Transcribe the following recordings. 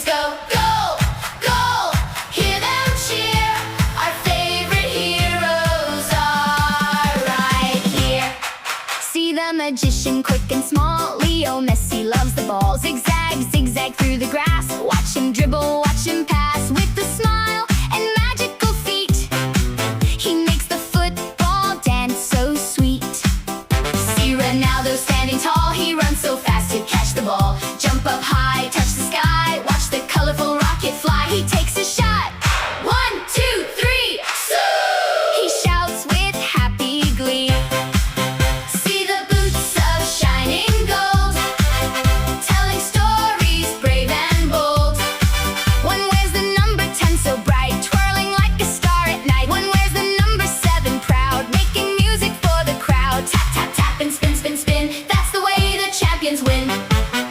go. Goal, goal, hear them cheer. Our favorite heroes are right here. See the magician quick and small, Leo Messi loves the ball. Zigzag, zigzag through the grass. Watch him dribble, watch him pass. With a smile and magical feet, he makes the football dance so sweet. See Ronaldo standing tall, he runs so fast to catch the ball. Jump up high, touch the sky, watch the colorful rocket fly. He takes a shot. 1, 2, 3, he shouts with happy glee. See the boots of shining gold, telling stories brave and bold. One wears the number 10 so bright, twirling like a star at night. One wears the number 7 proud, making music for the crowd. Tap, tap, tap and spin, spin, spin. That's the way the champions win.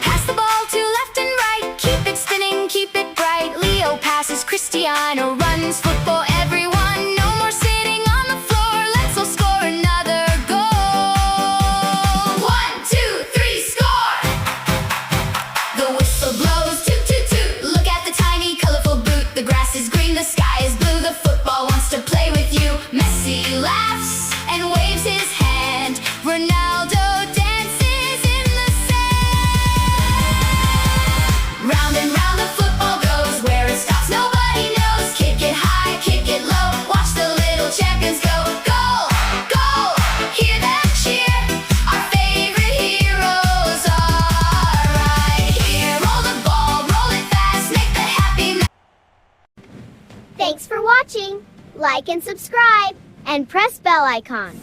Pass the ball to left and right, keep it spinning, keep it bright. Leo passes, Cristiano runs, football everyone. No more sitting on the floor, let's all score another goal. 1, 2, 3, score! The whistle blows, toot, toot, toot. Look at the tiny colorful boot. The grass is green, the sky is blue. The football wants to play with you. Messi laughs and waves his hand. Ronaldo dances in the sand. Round and round the football goes, where it stops nobody knows. Kick it high, kick it low, watch the little champions go. Goal, goal, hear them cheer. Our favorite heroes are right here. Roll the ball, roll it fast, make the happy. Thanks for watching. Like and subscribe, and press bell icon.